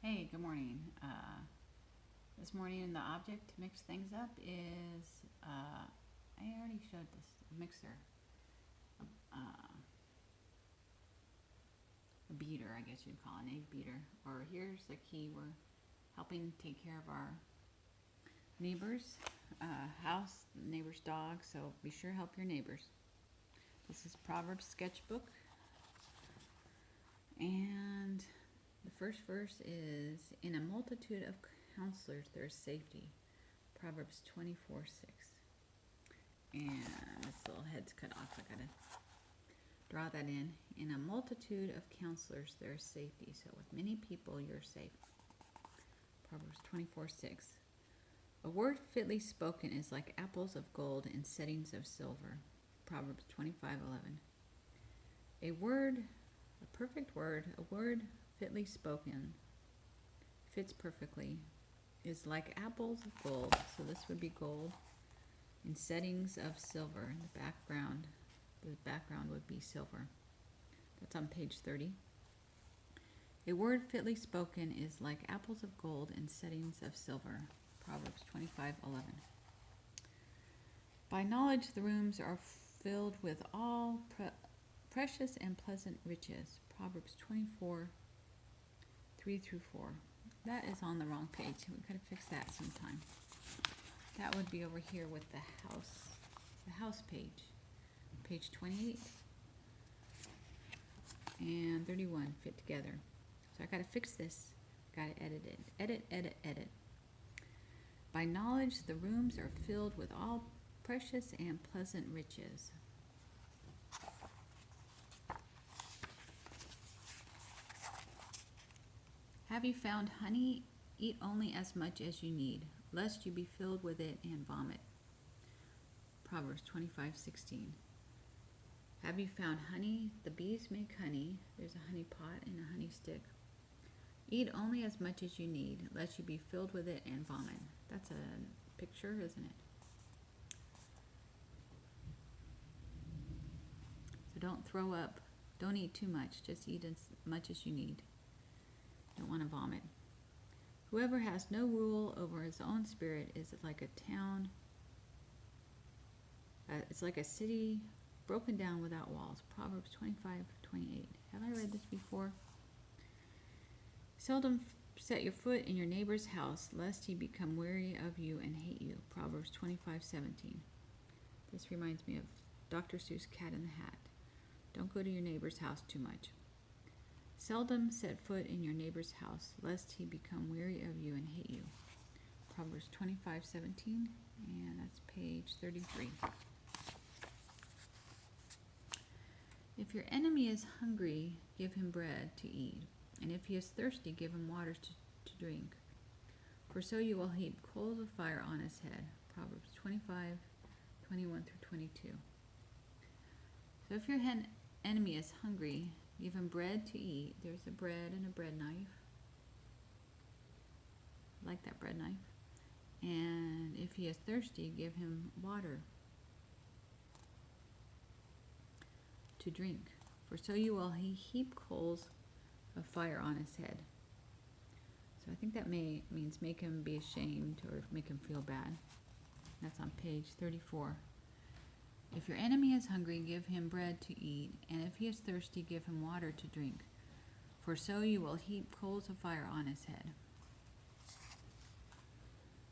Hey, good morning. This morning the object to mix things up is, I already showed this mixer, uh, a beater, I guess you'd call it, an egg beater. Or here's the key, we're helping take care of our neighbor's house, neighbor's dog, so be sure to help your neighbors. This is Proverbs sketchbook, and the first verse is, in a multitude of counselors there is safety. Proverbs 24:6. And this little head's cut off. I gotta draw that in. In a multitude of counselors there is safety. So with many people you're safe. Proverbs 24:6. A word fitly spoken is like apples of gold in settings of silver. Proverbs 25:11. A word, a perfect word, a word fitly spoken, fits perfectly, is like apples of gold. So this would be gold in settings of silver. The background would be silver. That's on page 30. A word fitly spoken is like apples of gold in settings of silver. Proverbs 25:11. By knowledge the rooms are filled with all precious and pleasant riches. Proverbs 24:3-4. That is on the wrong page. We gotta fix that sometime. That would be over here with the house page. Page 28 and 31 fit together. So I gotta fix this. Gotta edit it. Edit. By knowledge the rooms are filled with all precious and pleasant riches. Have you found honey? Eat only as much as you need, lest you be filled with it and vomit. Proverbs 25:16. Have you found honey? The bees make honey. There's a honey pot and a honey stick. Eat only as much as you need, lest you be filled with it and vomit. That's a picture, isn't it? So don't throw up. Don't eat too much. Just eat as much as you need. Don't want to vomit. Whoever has no rule over his own spirit is like a town. It's like a city broken down without walls. Proverbs 25:28. Have I read this before? Seldom set your foot in your neighbor's house, lest he become weary of you and hate you. Proverbs 25:17. This reminds me of Dr. Seuss' Cat in the Hat. Don't go to your neighbor's house too much. Seldom set foot in your neighbor's house, lest he become weary of you and hate you. Proverbs 25:17, and that's page 33. If your enemy is hungry, give him bread to eat, and if he is thirsty, give him water to drink. For so you will heap coals of fire on his head. Proverbs 25:21-22. So if your enemy is hungry, give him bread to eat. There's a bread and a bread knife. I like that bread knife. And if he is thirsty, give him water to drink. For so you will heap coals of fire on his head. So I think that means make him be ashamed or make him feel bad. That's on page 34. If your enemy is hungry, give him bread to eat, and if he is thirsty, give him water to drink. For so you will heap coals of fire on his head.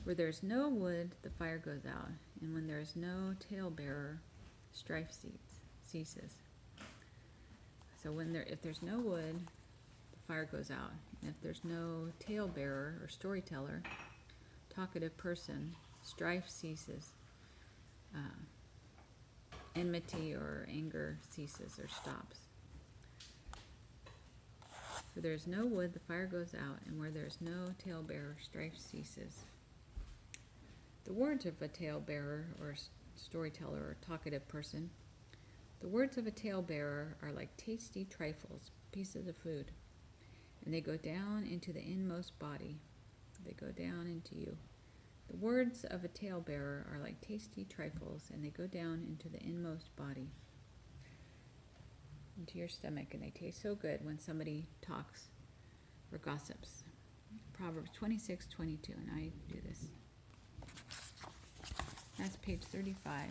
Where there is no wood, the fire goes out, and when there is no talebearer, strife ceases. So if there's no wood, the fire goes out, and if there's no talebearer or storyteller, talkative person, strife ceases. Enmity or anger ceases or stops. Where there is no wood, the fire goes out, and where there is no talebearer, strife ceases. The words of a talebearer or storyteller or talkative person, the words of a talebearer are like tasty trifles, pieces of food, and they go down into the inmost body. They go down into you. The words of a talebearer are like tasty trifles, and they go down into the inmost body, into your stomach, and they taste so good when somebody talks or gossips. Proverbs 26:22, and I do this. That's page 35.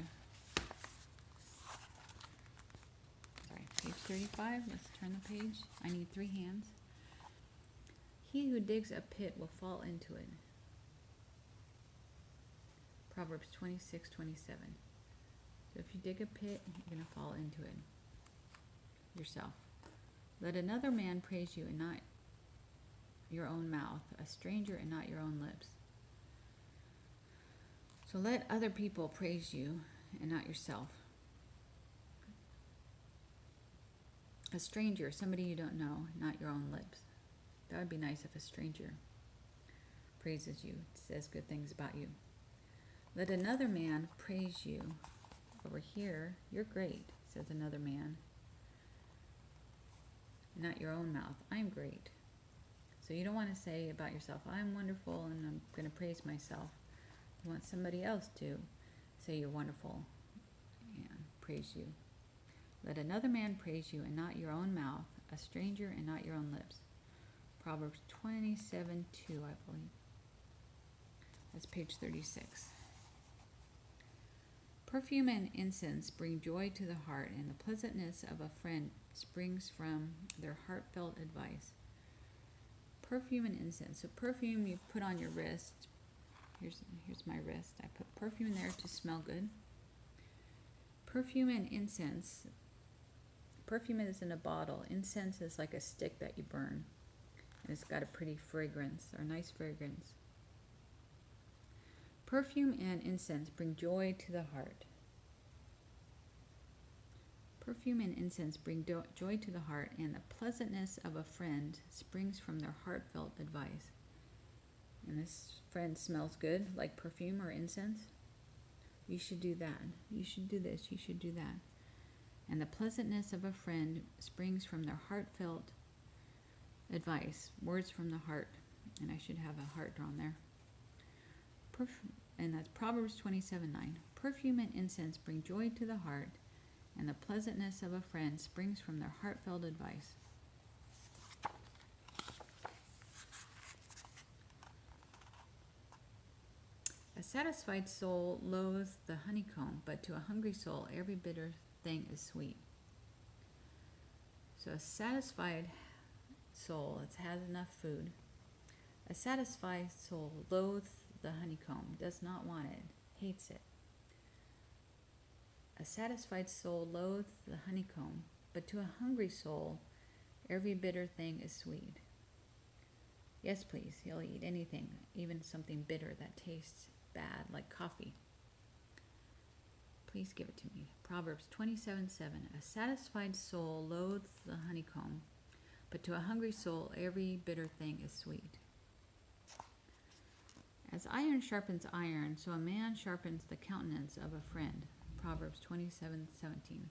Sorry, page 35. Let's turn the page. I need 3 hands. He who digs a pit will fall into it. Proverbs 26:27. So if you dig a pit, you're going to fall into it yourself. Let another man praise you and not your own mouth, a stranger and not your own lips. So let other people praise you and not yourself. A stranger, somebody you don't know, not your own lips. That would be nice if a stranger praises you, says good things about you. Let another man praise you. Over here, you're great, says another man. Not your own mouth, I'm great. So you don't want to say about yourself, I'm wonderful and I'm going to praise myself. You want somebody else to say you're wonderful and praise you. Let another man praise you and not your own mouth, a stranger and not your own lips. Proverbs 27:2, I believe. That's page 36. Perfume and incense bring joy to the heart, and the pleasantness of a friend springs from their heartfelt advice. Perfume and incense. So perfume you put on your wrist. Here's my wrist. I put perfume there to smell good. Perfume and incense. Perfume is in a bottle. Incense is like a stick that you burn. And it's got a pretty fragrance, or nice fragrance. Perfume and incense bring joy to the heart. Perfume and incense bring joy to the heart, and the pleasantness of a friend springs from their heartfelt advice. And this friend smells good, like perfume or incense. You should do that. You should do this. You should do that. And the pleasantness of a friend springs from their heartfelt advice. Words from the heart. And I should have a heart drawn there. And that's Proverbs 27:9. Perfume and incense bring joy to the heart, and the pleasantness of a friend springs from their heartfelt advice. A satisfied soul loathes the honeycomb, but to a hungry soul every bitter thing is sweet. So a satisfied soul, it has enough food. A satisfied soul loathes the honeycomb, does not want it, hates it. A satisfied soul loathes the honeycomb, but to a hungry soul, every bitter thing is sweet. Yes, please, he'll eat anything, even something bitter that tastes bad, like coffee. Please give it to me. Proverbs 27:7. A satisfied soul loathes the honeycomb, but to a hungry soul, every bitter thing is sweet. As iron sharpens iron, so a man sharpens the countenance of a friend. Proverbs 27:17.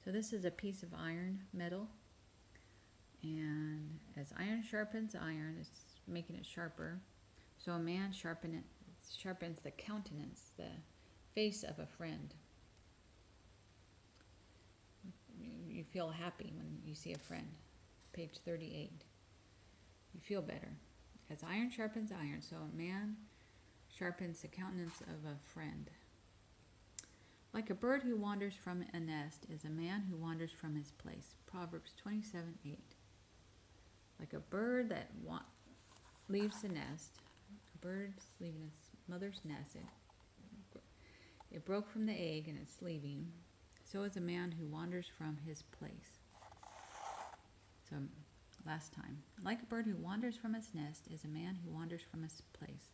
So this is a piece of iron, metal, and as iron sharpens iron, it's making it sharper. So a man sharpens the countenance, the face of a friend. You feel happy when you see a friend. Page 38. You feel better. As iron sharpens iron, so a man sharpens the countenance of a friend. Like a bird who wanders from a nest is a man who wanders from his place. Proverbs 27:8. Like a bird that leaves the nest, a bird's leaving its mother's nest, it broke from the egg and it's leaving. So is a man who wanders from his place. So last time. Like a bird who wanders from its nest is a man who wanders from his place.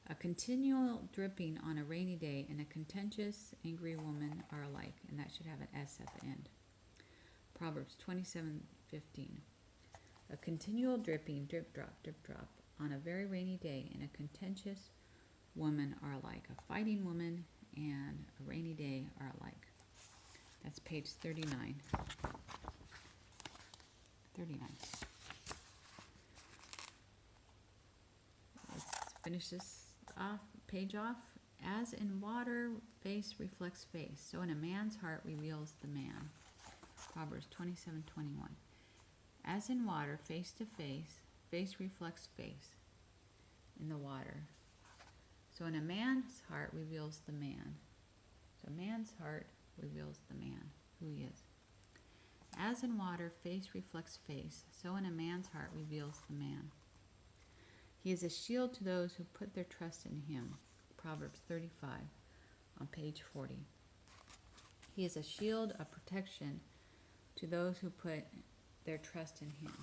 A continual dripping on a rainy day and a contentious, angry woman are alike, and that should have an S at the end. Proverbs 27:15. A continual dripping, drip drop, on a very rainy day and a contentious woman are alike. A fighting woman and a rainy day are alike. That's page 39. 39. Let's finish this page off. As in water, face reflects face, so in a man's heart reveals the man. Proverbs 27:21. As in water, face to face, face reflects face in the water. So in a man's heart reveals the man. So a man's heart reveals the man, who he is. As in water, face reflects face, so in a man's heart reveals the man. He is a shield to those who put their trust in him. Proverbs 35 on page 40. He is a shield of protection to those who put their trust in him.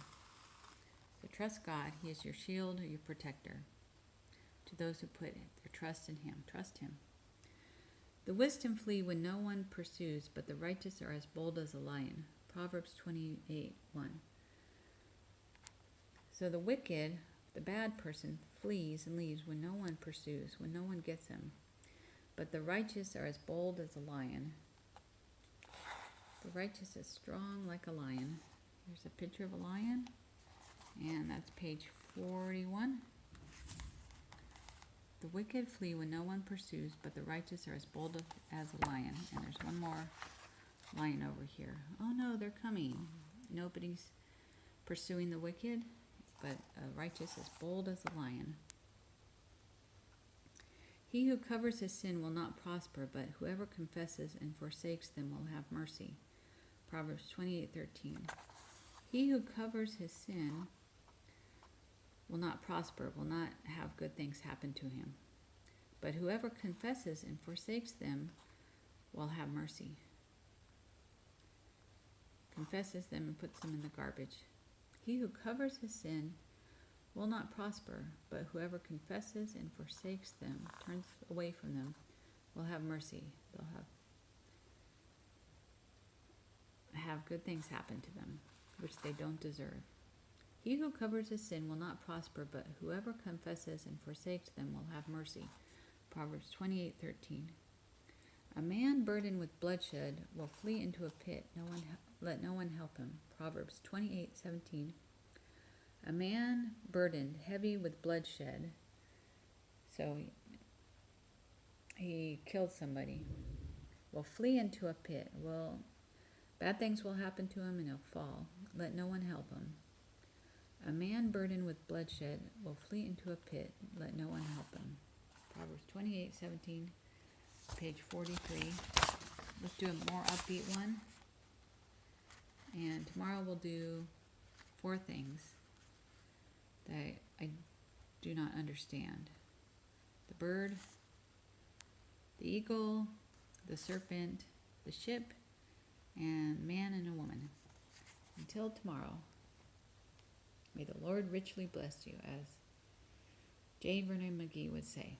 So trust God. He is your shield, your protector. To those who put their trust in him, trust him. The wisdom flee when no one pursues, but the righteous are as bold as a lion. Proverbs 28:1. So the wicked, the bad person, flees and leaves when no one pursues, when no one gets him. But the righteous are as bold as a lion. The righteous is strong like a lion. There's a picture of a lion, and that's page 41. The wicked flee when no one pursues, but the righteous are as bold as a lion. And there's one more lion over here. Oh no, they're coming. Nobody's pursuing the wicked, but a righteous is bold as a lion. He who covers his sin will not prosper, but whoever confesses and forsakes them will have mercy. Proverbs 28:13. He who covers his sin will not prosper, will not have good things happen to him. But whoever confesses and forsakes them will have mercy. Confesses them and puts them in the garbage. He who covers his sin will not prosper, but whoever confesses and forsakes them, turns away from them, will have mercy. They'll have good things happen to them, which they don't deserve. He who covers his sin will not prosper, but whoever confesses and forsakes them will have mercy. Proverbs 28:13. A man burdened with bloodshed will flee into a pit. Let no one help him. Proverbs 28:17. A man burdened, heavy with bloodshed, so he killed somebody, will flee into a pit. Bad things will happen to him and he'll fall. Let no one help him. A man burdened with bloodshed will flee into a pit. Let no one help him. Proverbs 28:17, page 43. Let's do a more upbeat one. And tomorrow we'll do 4 things that I do not understand. The bird, the eagle, the serpent, the ship, and man and a woman. Until tomorrow, may the Lord richly bless you, as J. Vernon McGee would say.